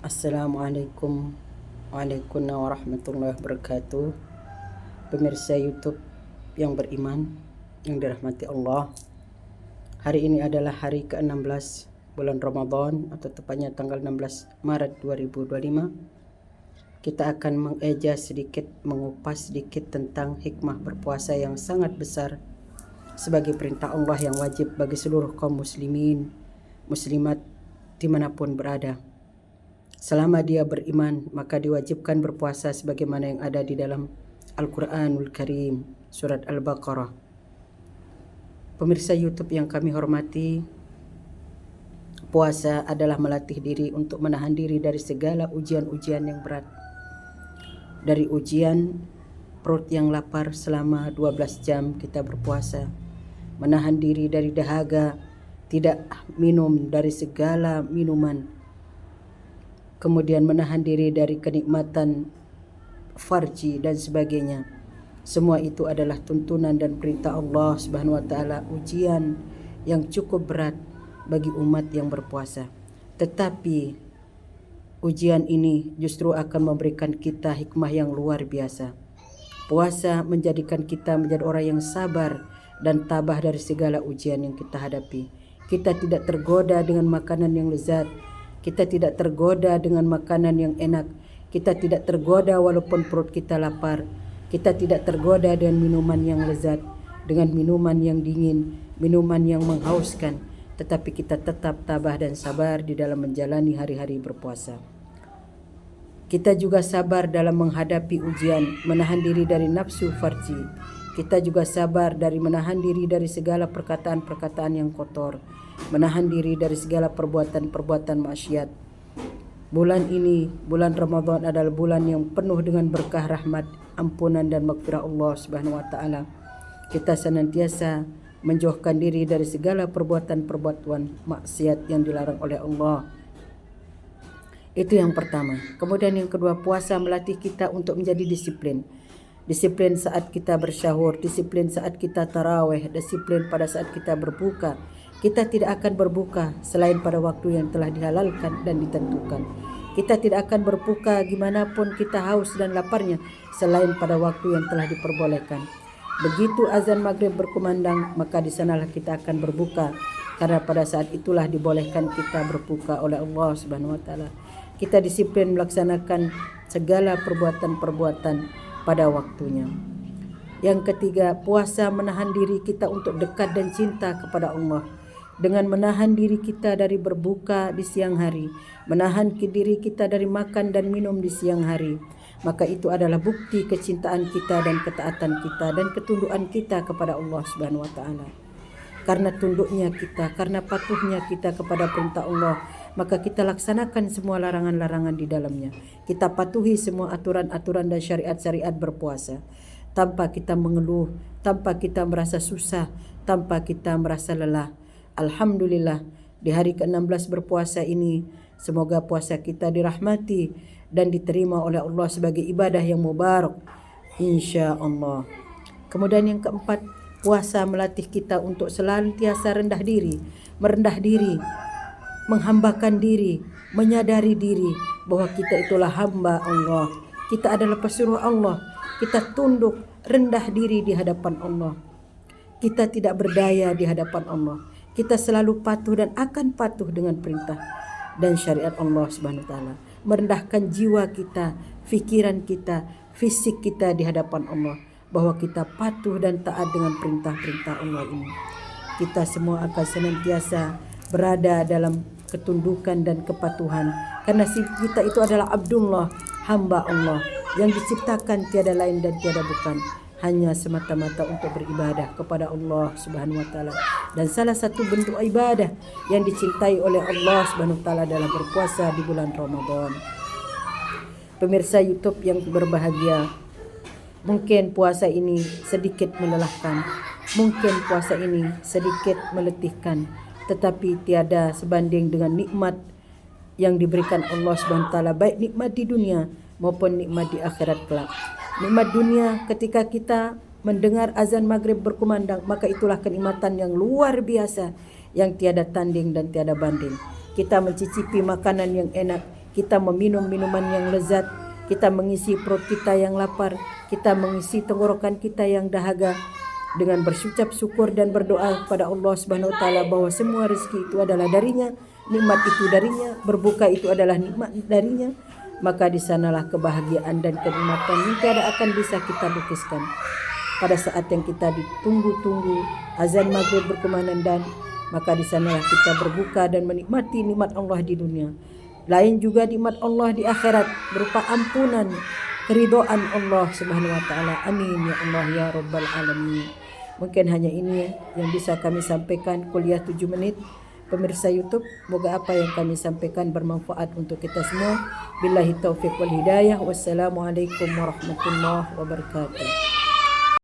Assalamualaikum warahmatullahi wabarakatuh. Pemirsa YouTube yang beriman, yang dirahmati Allah. Hari ini adalah hari ke-16 bulan Ramadan, atau tepatnya tanggal 16 Maret 2025. Kita akan mengupas sedikit tentang hikmah berpuasa yang sangat besar sebagai perintah Allah yang wajib bagi seluruh kaum muslimin, muslimat dimanapun berada. Selama dia beriman, maka diwajibkan berpuasa sebagaimana yang ada di dalam Al-Quranul Karim, surat Al-Baqarah. Pemirsa YouTube yang kami hormati, puasa adalah melatih diri untuk menahan diri dari segala ujian-ujian yang berat. Dari ujian perut yang lapar selama 12 jam kita berpuasa, menahan diri dari dahaga, tidak minum dari segala minuman, kemudian menahan diri dari kenikmatan farji dan sebagainya. Semua itu adalah tuntunan dan perintah Allah Subhanahu wa taala, ujian yang cukup berat bagi umat yang berpuasa. Tetapi ujian ini justru akan memberikan kita hikmah yang luar biasa. Puasa menjadikan kita menjadi orang yang sabar dan tabah dari segala ujian yang kita hadapi. Kita tidak tergoda dengan makanan yang lezat. Kita tidak tergoda dengan makanan yang enak. Kita tidak tergoda walaupun perut kita lapar. Kita tidak tergoda dengan minuman yang lezat, dengan minuman yang dingin, minuman yang menghauskan. Tetapi kita tetap tabah dan sabar di dalam menjalani hari-hari berpuasa. Kita juga sabar dalam menghadapi ujian, menahan diri dari nafsu farji. Kita juga sabar dari menahan diri dari segala perkataan-perkataan yang kotor, menahan diri dari segala perbuatan-perbuatan maksiat. Bulan ini, bulan Ramadan adalah bulan yang penuh dengan berkah, rahmat, ampunan dan maghfirah Allah Subhanahu wa taala. Kita senantiasa menjauhkan diri dari segala perbuatan-perbuatan maksiat yang dilarang oleh Allah. Itu yang pertama. Kemudian yang kedua, puasa melatih kita untuk menjadi disiplin. Disiplin saat kita bersyahur, disiplin saat kita tarawih, disiplin pada saat kita berbuka. Kita tidak akan berbuka selain pada waktu yang telah dihalalkan dan ditentukan. Kita tidak akan berbuka gimana pun kita haus dan laparnya selain pada waktu yang telah diperbolehkan. Begitu azan maghrib berkumandang, maka di sanalah kita akan berbuka, karena pada saat itulah dibolehkan kita berbuka oleh Allah Subhanahu wa taala. Kita disiplin melaksanakan segala perbuatan-perbuatan pada waktunya. Yang ketiga, puasa menahan diri kita untuk dekat dan cinta kepada Allah. Dengan menahan diri kita dari berbuka di siang hari, menahan diri kita dari makan dan minum di siang hari, maka itu adalah bukti kecintaan kita dan ketaatan kita dan ketundukan kita kepada Allah Subhanahu wa taala. Karena tunduknya kita, karena patuhnya kita kepada perintah Allah, maka kita laksanakan semua larangan-larangan di dalamnya. Kita patuhi semua aturan-aturan dan syariat-syariat berpuasa, tanpa kita mengeluh, tanpa kita merasa susah, tanpa kita merasa lelah. Alhamdulillah, di hari ke-16 berpuasa ini, semoga puasa kita dirahmati dan diterima oleh Allah sebagai ibadah yang mubarak, insya Allah. Kemudian yang keempat, puasa melatih kita untuk senantiasa rendah diri, merendah diri, menghambakan diri, menyadari diri bahwa kita itulah hamba Allah. Kita adalah pesuruh Allah. Kita tunduk, rendah diri di hadapan Allah. Kita tidak berdaya di hadapan Allah. Kita selalu patuh dan akan patuh dengan perintah dan syariat Allah Subhanahu wa taala. Merendahkan jiwa kita, fikiran kita, fisik kita di hadapan Allah, bahwa kita patuh dan taat dengan perintah-perintah Allah ini. Kita semua akan senantiasa berada dalam ketundukan dan kepatuhan, karena kita itu adalah Abdullah, hamba Allah yang diciptakan tiada lain dan tiada bukan, hanya semata-mata untuk beribadah kepada Allah Subhanahu wa taala. Dan salah satu bentuk ibadah yang dicintai oleh Allah Subhanahu wa taala adalah berpuasa di bulan Ramadan. Pemirsa YouTube yang berbahagia, mungkin puasa ini sedikit melelahkan, mungkin puasa ini sedikit meletihkan, tetapi tiada sebanding dengan nikmat yang diberikan Allah Subhanahu wa taala, baik nikmat di dunia maupun nikmat di akhirat kelak. Nikmat dunia ketika kita mendengar azan maghrib berkumandang, maka itulah kenikmatan yang luar biasa yang tiada tanding dan tiada banding. Kita mencicipi makanan yang enak, kita meminum minuman yang lezat, kita mengisi perut kita yang lapar, kita mengisi tenggorokan kita yang dahaga dengan berucap syukur dan berdoa kepada Allah Subhanahu wa taala bahwa semua rezeki itu adalah darinya, nikmat itu darinya, berbuka itu adalah nikmat darinya, maka di sanalah kebahagiaan dan kenikmatan yang tiada akan bisa kita lukiskan. Pada saat yang kita ditunggu-tunggu azan maghrib berkumandang, maka di sanalah kita berbuka dan menikmati nikmat Allah di dunia. Lain juga nikmat Allah di akhirat berupa ampunan, keridhaan Allah Subhanahu wa taala. Amin ya Allah ya rabbal alamin. Mungkin hanya ini yang bisa kami sampaikan kuliah 7 menit pemirsa YouTube. Moga apa yang kami sampaikan bermanfaat untuk kita semua. Billahi taufiq wal hidayah. Wassalamualaikum warahmatullahi wabarakatuh.